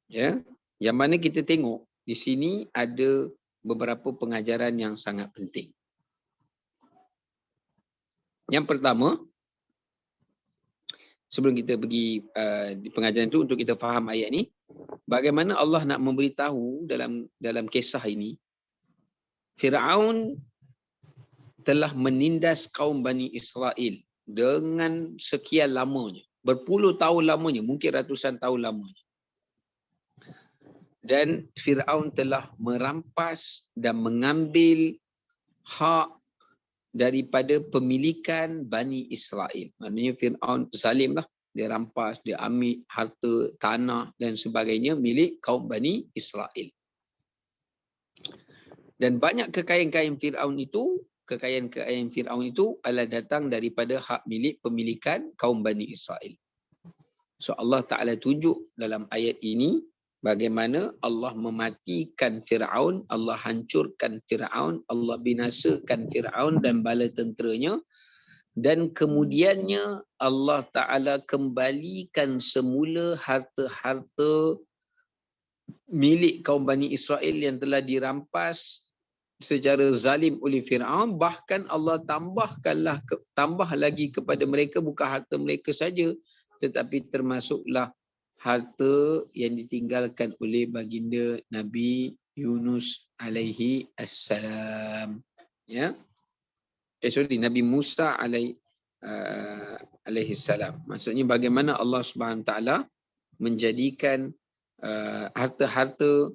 Ya, yang mana kita tengok di sini ada beberapa pengajaran yang sangat penting. Yang pertama, sebelum kita pergi di pengajaran itu, untuk kita faham ayat ini, bagaimana Allah nak memberitahu dalam kisah ini, Firaun telah menindas kaum Bani Israel dengan sekian lamanya, berpuluh tahun lamanya, mungkin ratusan tahun lamanya. Dan Firaun telah merampas dan mengambil hak daripada pemilikan Bani Israel. Maknanya Firaun zalim lah. Dia rampas, dia ambil harta, tanah dan sebagainya milik kaum Bani Israel. Dan banyak kekayaan Firaun itu adalah datang daripada hak milik pemilikan kaum Bani Israel. So Allah Ta'ala tunjuk dalam ayat ini bagaimana Allah mematikan Firaun, Allah hancurkan Firaun, Allah binasakan Firaun dan bala tenteranya, dan kemudiannya Allah Ta'ala kembalikan semula harta-harta milik kaum Bani Israel yang telah dirampas secara zalim oleh Fir'aun, bahkan Allah tambah lagi kepada mereka bukan harta mereka saja, tetapi termasuklah harta yang ditinggalkan oleh baginda Nabi Yunus alaihi assalam. Ya. Nabi Musa alaihi salam. Maksudnya bagaimana Allah Subhanahu taala menjadikan harta-harta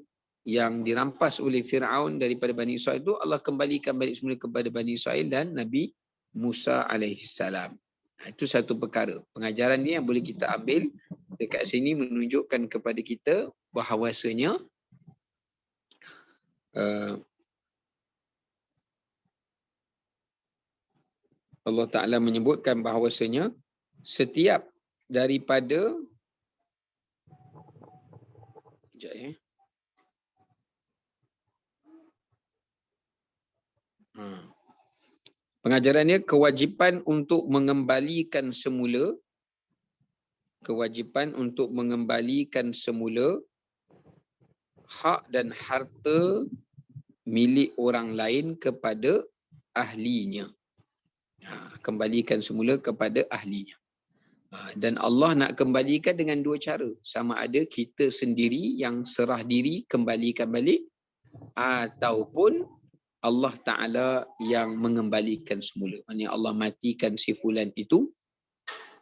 yang dirampas oleh Fir'aun daripada Bani Israel itu Allah kembalikan balik semula kepada Bani Israel dan Nabi Musa alaihissalam. Itu satu perkara. Pengajaran ni yang boleh kita ambil dekat sini menunjukkan kepada kita bahawasanya Allah Ta'ala menyebutkan bahawasanya setiap daripada pengajarannya kewajipan untuk mengembalikan semula hak dan harta milik orang lain kepada ahlinya. Kembalikan semula kepada ahlinya. Dan Allah nak kembalikan dengan dua cara. Sama ada kita sendiri yang serah diri kembalikan balik, ataupun Allah Ta'ala yang mengembalikan semula. Maksudnya Allah matikan si fulan itu,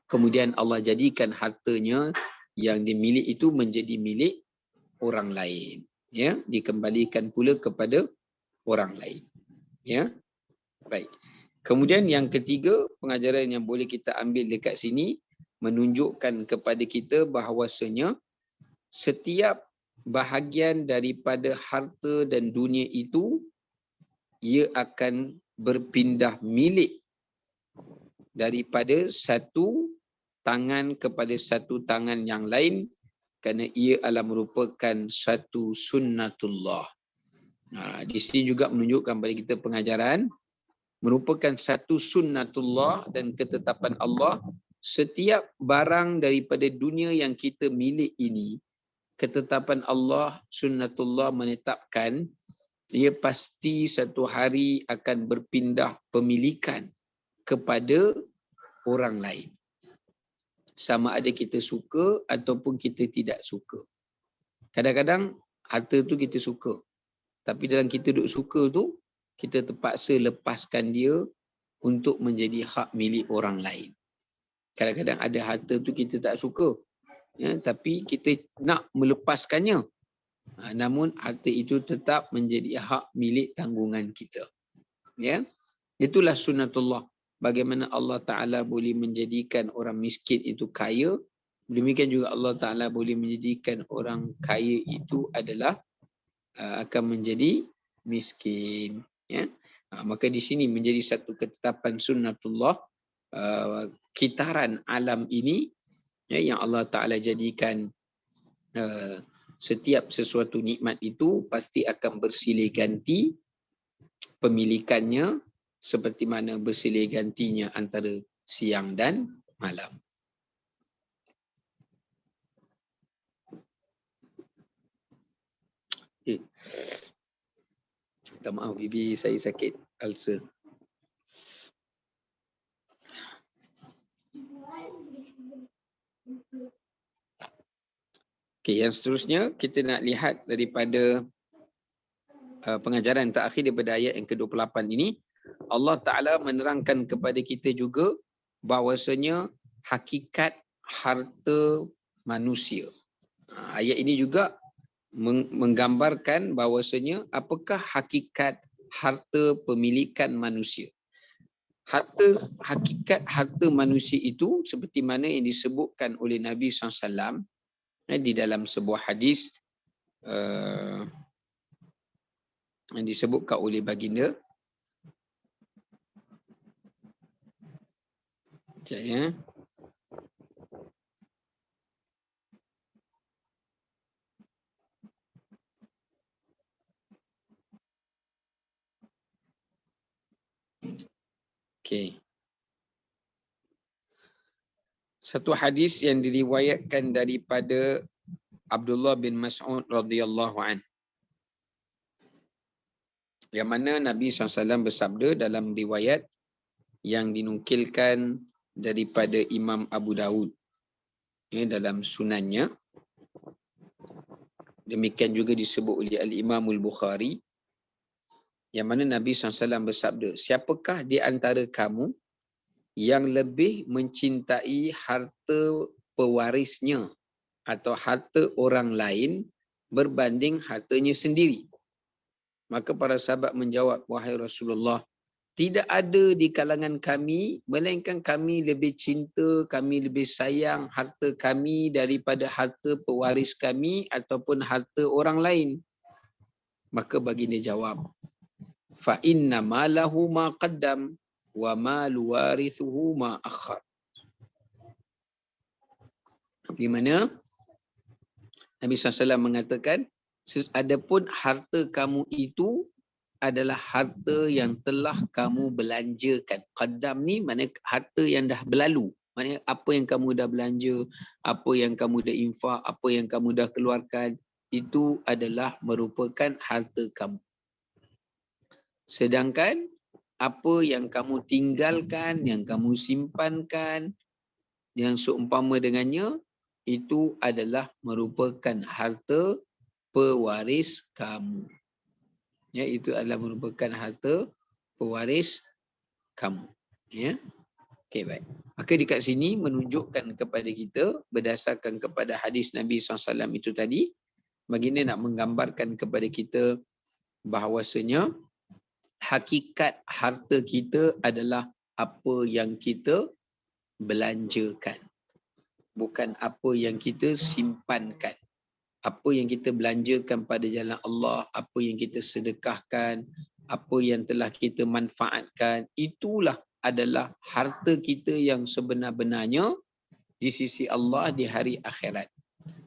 kemudian Allah jadikan hartanya yang dimiliki itu menjadi milik orang lain. Ya, dikembalikan pula kepada orang lain. Ya, baik. Kemudian yang ketiga, pengajaran yang boleh kita ambil dekat sini menunjukkan kepada kita bahawasanya setiap bahagian daripada harta dan dunia itu ia akan berpindah milik daripada satu tangan kepada satu tangan yang lain kerana ia adalah merupakan satu sunnatullah. Di sini juga menunjukkan kepada kita pengajaran merupakan satu sunnatullah dan ketetapan Allah. Setiap barang daripada dunia yang kita milik ini, ketetapan Allah, sunnatullah menetapkan ia pasti satu hari akan berpindah pemilikan kepada orang lain. Sama ada kita suka ataupun kita tidak suka. Kadang-kadang harta tu kita suka, tapi dalam kita duk suka tu, kita terpaksa lepaskan dia untuk menjadi hak milik orang lain. Kadang-kadang ada harta tu kita tak suka, ya, tapi kita nak melepaskannya. Namun harta itu tetap menjadi hak milik tanggungan kita. Ya, itulah sunnatullah. Bagaimana Allah Ta'ala boleh menjadikan orang miskin itu kaya, demikian juga Allah Ta'ala boleh menjadikan orang kaya itu adalah akan menjadi miskin. Ya, maka di sini menjadi satu ketetapan sunnatullah, kitaran alam ini, ya, yang Allah Ta'ala jadikan setiap sesuatu nikmat itu pasti akan bersilih ganti pemilikannya seperti mana bersilih gantinya antara siang dan malam. Minta maaf, bibi saya sakit ulcer. Okey, yang seterusnya kita nak lihat daripada pengajaran terakhir daripada ayat yang ke-28 ini. Allah Ta'ala menerangkan kepada kita juga bahawasanya hakikat harta manusia. Ayat ini juga menggambarkan bahawasanya apakah hakikat harta pemilikan manusia. Hakikat harta manusia itu seperti mana yang disebutkan oleh Nabi SAW di dalam sebuah hadis yang disebutkan oleh baginda. Ya. Okey. Satu hadis yang diriwayatkan daripada Abdullah bin Mas'ud radhiyallahu an. Yang mana Nabi SAW bersabda dalam riwayat yang dinukilkan daripada Imam Abu Daud, dalam sunannya. Demikian juga disebut oleh Al-Imam Al-Bukhari, yang mana Nabi SAW bersabda, siapakah di antara kamu yang lebih mencintai harta pewarisnya atau harta orang lain berbanding hartanya sendiri? Maka para sahabat menjawab, wahai Rasulullah, tidak ada di kalangan kami, melainkan kami lebih cinta, kami lebih sayang harta kami daripada harta pewaris kami ataupun harta orang lain. Maka baginda jawab, fa inna malahu ma qaddam wa malu warithuhu ma akhar. Di mana Nabi SAW mengatakan, adapun harta kamu itu adalah harta yang telah kamu belanjakan. Qaddam ni maknanya harta yang dah berlalu. Maknanya apa yang kamu dah belanja, apa yang kamu dah infak, apa yang kamu dah keluarkan, itu adalah merupakan harta kamu. Sedangkan apa yang kamu tinggalkan, yang kamu simpankan, yang seumpama dengannya, itu adalah merupakan harta pewaris kamu. Ya, itu adalah merupakan harta pewaris kamu. Ya. Okey, baik. Maka dekat sini menunjukkan kepada kita, berdasarkan kepada hadis Nabi SAW itu tadi, baginda nak menggambarkan kepada kita bahawasanya hakikat harta kita adalah apa yang kita belanjakan, bukan apa yang kita simpankan. Apa yang kita belanjakan pada jalan Allah, apa yang kita sedekahkan, apa yang telah kita manfaatkan, itulah adalah harta kita yang sebenar-benarnya di sisi Allah di hari akhirat.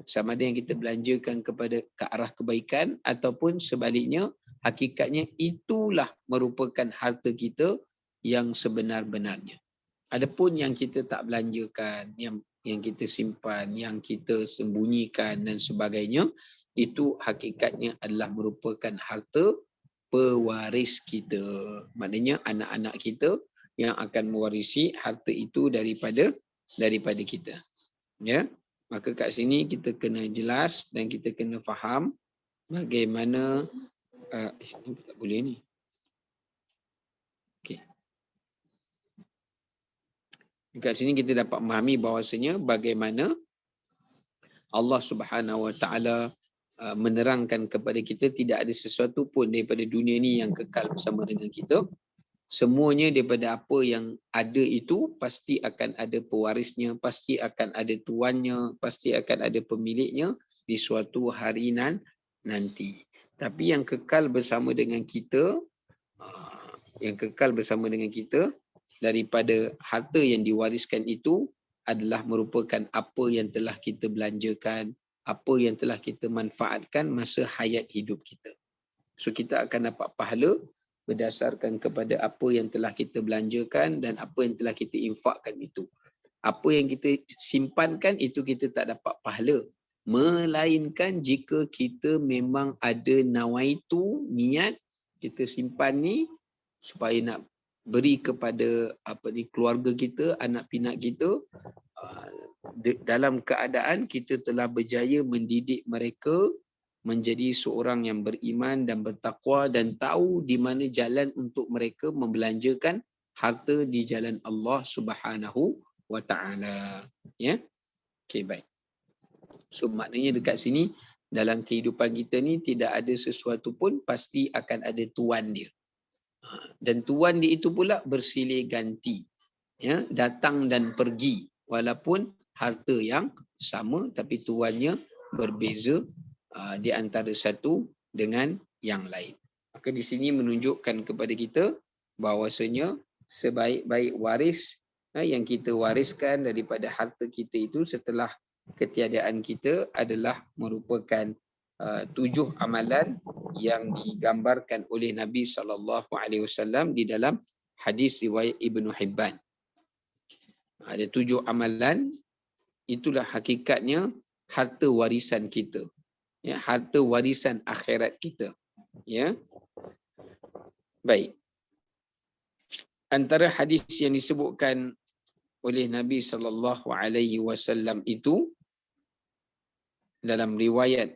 Sama ada yang kita belanjakan kepada ke arah kebaikan ataupun sebaliknya, hakikatnya itulah merupakan harta kita yang sebenar-benarnya. Adapun yang kita tak belanjakan, yang kita simpan, yang kita sembunyikan dan sebagainya, itu hakikatnya adalah merupakan harta pewaris kita. Maknanya anak-anak kita yang akan mewarisi harta itu daripada kita. Ya. Maka kat sini kita kena jelas dan kita kena faham bagaimana ini tak boleh ni. Okey. Dekat sini kita dapat memahami bahawasanya bagaimana Allah Subhanahu Wa Taala menerangkan kepada kita tidak ada sesuatu pun daripada dunia ni yang kekal bersama dengan kita. Semuanya daripada apa yang ada itu pasti akan ada pewarisnya, pasti akan ada tuannya, pasti akan ada pemiliknya di suatu hari nanti. Tapi yang kekal bersama dengan kita, daripada harta yang diwariskan itu adalah merupakan apa yang telah kita belanjakan, apa yang telah kita manfaatkan masa hayat hidup kita. So kita akan dapat pahala berdasarkan kepada apa yang telah kita belanjakan dan apa yang telah kita infakkan itu. Apa yang kita simpankan itu kita tak dapat pahala. Melainkan jika kita memang ada nawaitu, niat, kita simpan ni supaya nak beri kepada keluarga kita, anak pinak kita, dalam keadaan kita telah berjaya mendidik mereka menjadi seorang yang beriman dan bertakwa dan tahu di mana jalan untuk mereka membelanjakan harta di jalan Allah Subhanahu Wa Taala. Ya. Okey, baik. So maknanya dekat sini dalam kehidupan kita ni tidak ada sesuatu pun pasti akan ada tuan dia. Dan tuan dia itu pula bersilih ganti. Ya, datang dan pergi walaupun harta yang sama tapi tuannya berbeza di antara satu dengan yang lain. Maka di sini menunjukkan kepada kita bahawasanya sebaik-baik waris yang kita wariskan daripada harta kita itu setelah ketiadaan kita adalah merupakan 7 amalan yang digambarkan oleh Nabi SAW di dalam hadis riwayat Ibnu Hibban. Ada 7 amalan, itulah hakikatnya harta warisan kita. Ya, harta warisan akhirat kita. Ya. Baik. Antara hadis yang disebutkan oleh Nabi SAW itu dalam riwayat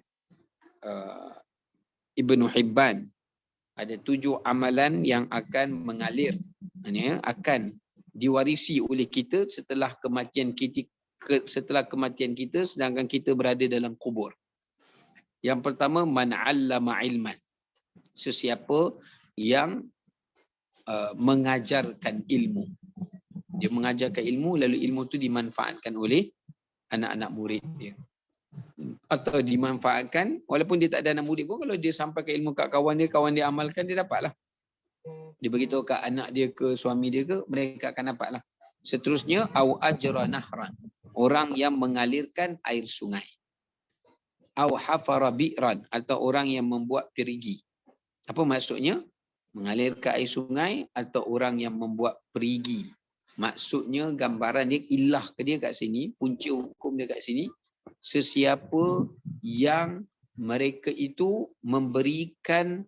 Ibnu Hibban, ada 7 amalan yang akan mengalir, akan diwarisi oleh kita setelah kematian kita, sedangkan kita berada dalam kubur. Yang pertama, man 'allama ilman, sesiapa yang mengajarkan ilmu. Dia mengajarkan ilmu, lalu ilmu tu dimanfaatkan oleh anak-anak murid dia, atau dimanfaatkan walaupun dia tak ada anak murid pun, kalau dia sampaikan ilmu kat kawan dia amalkan, dia dapatlah. Dia beritahu kat anak dia ke suami dia ke, mereka akan dapatlah. Seterusnya, au ajra nahran, orang yang mengalirkan air sungai. Au hafara bi'ran, atau orang yang membuat perigi. Apa maksudnya? Mengalirkan air sungai atau orang yang membuat perigi. Maksudnya gambaran dia, ilah ke dia kat sini, punca hukum dia kat sini, sesiapa yang mereka itu memberikan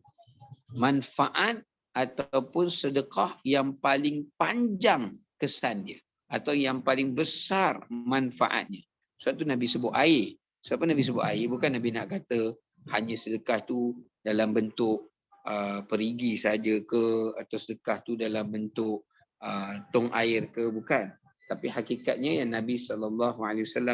manfaat ataupun sedekah yang paling panjang kesan dia, atau yang paling besar manfaatnya. Sebab tu Nabi sebut air. Sebab Nabi sebut air, bukan Nabi nak kata hanya sedekah tu dalam bentuk perigi saja ke, atau sedekah tu dalam bentuk tong air ke, bukan. Tapi hakikatnya yang Nabi SAW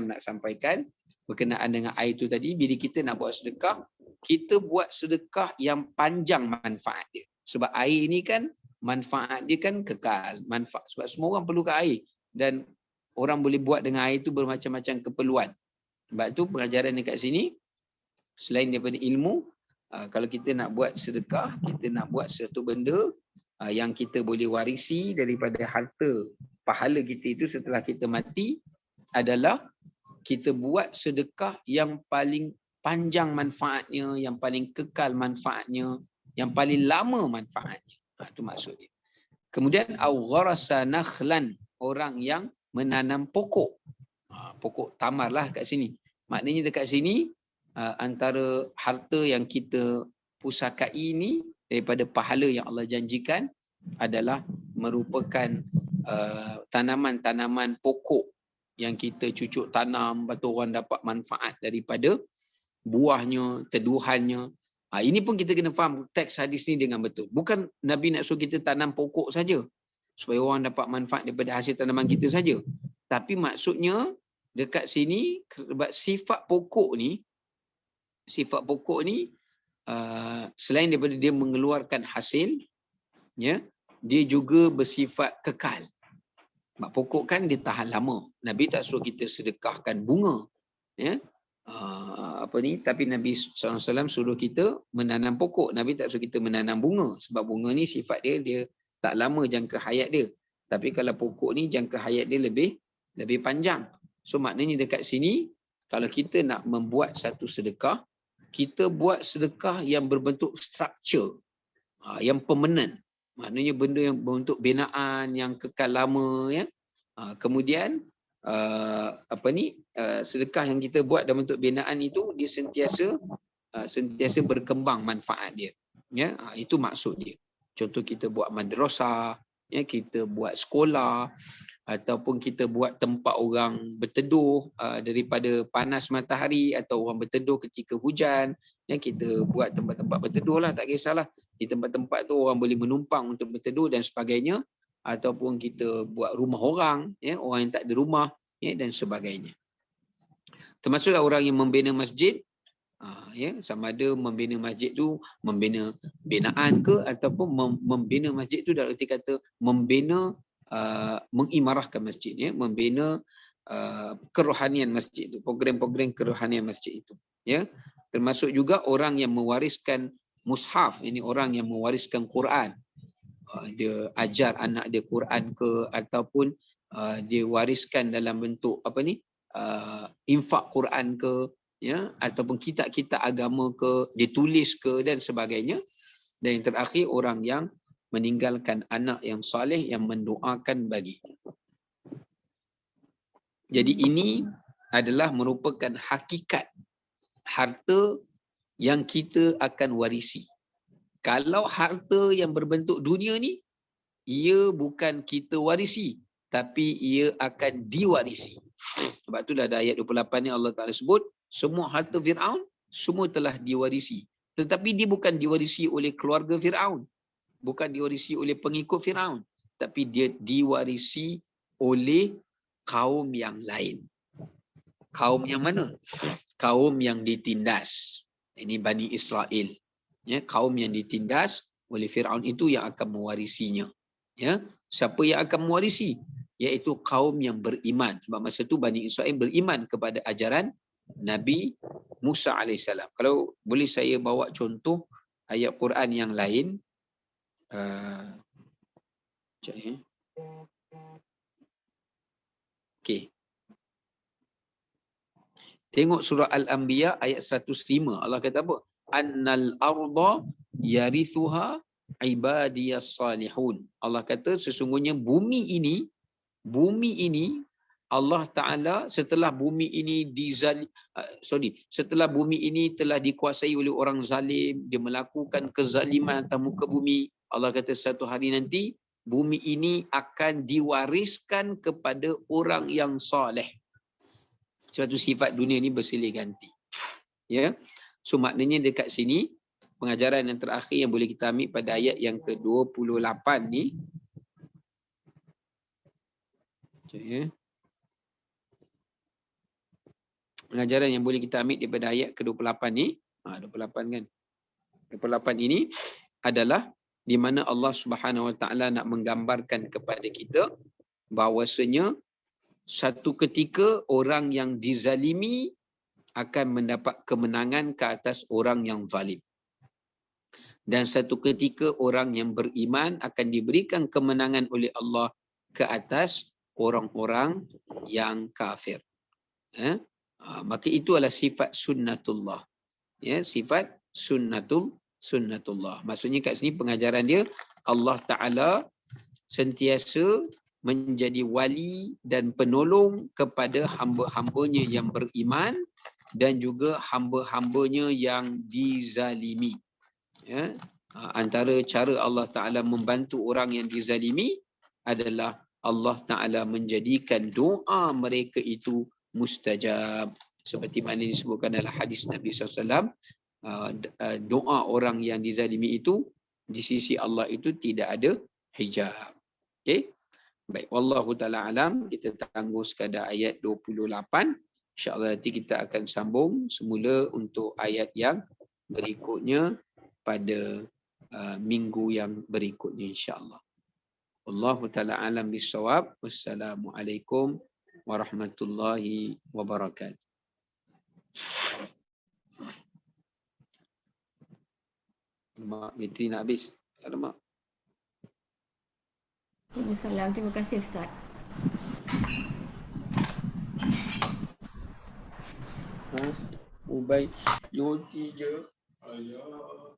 nak sampaikan berkenaan dengan air tu tadi, bila kita nak buat sedekah, kita buat sedekah yang panjang manfaat dia. Sebab air ni kan manfaat dia kan kekal, manfaat sebab semua orang perlukan air, dan orang boleh buat dengan air tu bermacam-macam keperluan. Sebab tu pengajaran dekat sini, selain daripada ilmu, kalau kita nak buat sedekah, kita nak buat satu benda yang kita boleh warisi daripada harta pahala kita itu setelah kita mati, adalah kita buat sedekah yang paling panjang manfaatnya, yang paling kekal manfaatnya, yang paling lama manfaatnya. Itu maksudnya. Kemudian au gharasa nakhlan, orang yang menanam pokok. Pokok tamar lah kat sini. Maknanya dekat sini antara harta yang kita pusakai ini daripada pahala yang Allah janjikan adalah merupakan tanaman-tanaman pokok yang kita cucuk tanam, batu orang dapat manfaat daripada buahnya, teduhannya. Ini pun kita kena faham teks hadis ni dengan betul. Bukan Nabi nak suruh kita tanam pokok saja supaya orang dapat manfaat daripada hasil tanaman kita saja. Tapi maksudnya dekat sini, sebab sifat pokok ni selain daripada dia mengeluarkan hasil, ya, dia juga bersifat kekal. Sebab pokok kan dia tahan lama. Nabi tak suruh kita sedekahkan bunga, ya, tapi Nabi SAW suruh kita menanam pokok. Nabi tak suruh kita menanam bunga, sebab bunga ni sifat dia tak lama jangka hayat dia. Tapi kalau pokok ni jangka hayat dia lebih panjang. So maknanya dekat sini, kalau kita nak membuat satu sedekah, kita buat sedekah yang berbentuk struktur, yang permanent. Maknanya benda yang berbentuk binaan yang kekal lama, ya. Kemudian sedekah yang kita buat dalam bentuk binaan itu, dia sentiasa berkembang manfaat dia, ya. Itu maksud dia. Contoh kita buat madrasah, ya, kita buat sekolah, ataupun kita buat tempat orang berteduh daripada panas matahari, atau orang berteduh ketika hujan, ya, kita buat tempat-tempat berteduh lah, tak kisahlah. Di tempat-tempat tu orang boleh menumpang untuk berteduh dan sebagainya, ataupun kita buat rumah orang, ya, orang yang tak ada rumah, ya, dan sebagainya. Termasuklah orang yang membina masjid, ya, sama ada membina masjid tu membina binaan ke, ataupun membina masjid tu dalam arti kata membina mengimarahkan masjid, ya, membina kerohanian masjid itu, program-program kerohanian masjid itu, ya. Termasuk juga orang yang mewariskan mushaf, ini orang yang mewariskan Quran. Dia ajar anak dia Quran ke, ataupun dia wariskan dalam bentuk infak Quran ke, ya, ataupun kitab-kitab agama ke, dia tulis ke, dan sebagainya. Dan yang terakhir, orang yang meninggalkan anak yang soleh yang mendoakan bagi. Jadi ini adalah merupakan hakikat harta yang kita akan warisi. Kalau harta yang berbentuk dunia ni, ia bukan kita warisi, tapi ia akan diwarisi. Sebab itulah ada ayat 28 ni Allah Ta'ala sebut, semua harta Fir'aun, semua telah diwarisi. Tetapi dia bukan diwarisi oleh keluarga Fir'aun. Bukan diwarisi oleh pengikut Fir'aun. Tapi dia diwarisi oleh kaum yang lain. Kaum yang mana? Kaum yang ditindas. Ini Bani Israel. Ya, kaum yang ditindas oleh Fir'aun itu yang akan mewarisinya. Ya, siapa yang akan mewarisi? Iaitu kaum yang beriman. Sebab masa itu Bani Israel beriman kepada ajaran Nabi Musa AS. Kalau boleh saya bawa contoh ayat Quran yang lain. Okey. Tengok surah Al-Anbiya ayat 105. Allah kata apa? Annal arda yarithuha ibadiyas salihun. Allah kata sesungguhnya bumi ini Allah Ta'ala setelah bumi ini setelah bumi ini telah dikuasai oleh orang zalim, dia melakukan kezaliman atas muka bumi, Allah kata satu hari nanti bumi ini akan diwariskan kepada orang yang soleh. Suatu sifat dunia ni bersilih ganti. Ya. So maknanya dekat sini pengajaran yang terakhir yang boleh kita ambil pada ayat yang ke-28 ni. Ya. Pengajaran yang boleh kita ambil daripada ayat ke-28 ni, 28 kan. 28 ini adalah di mana Allah Subhanahu Wa Taala nak menggambarkan kepada kita bahawasanya satu ketika orang yang dizalimi akan mendapat kemenangan ke atas orang yang zalim. Dan satu ketika orang yang beriman akan diberikan kemenangan oleh Allah ke atas orang-orang yang kafir. Maka itu adalah sifat sunnatullah. Ya, sifat sunnatullah. Maksudnya kat sini pengajaran dia Allah Ta'ala sentiasa menjadi wali dan penolong kepada hamba-hambanya yang beriman dan juga hamba-hambanya yang dizalimi. Ya. Antara cara Allah Ta'ala membantu orang yang dizalimi adalah Allah Ta'ala menjadikan doa mereka itu mustajab. Seperti mana disebutkan dalam hadis Nabi SAW, doa orang yang dizalimi itu di sisi Allah itu tidak ada hijab. Okey. Baik, wallahu taala alam, kita tangguh sekadar ayat 28. Insya-Allah nanti kita akan sambung semula untuk ayat yang berikutnya pada minggu yang berikutnya insya-Allah. Wallahu taala alam bisawab. Wassalamualaikum warahmatullahi wabarakatuh. Mak bateri nak habis. Alamak. Waalaikumsalam. Terima kasih Ustaz. Mobile Yoti je. Ayah.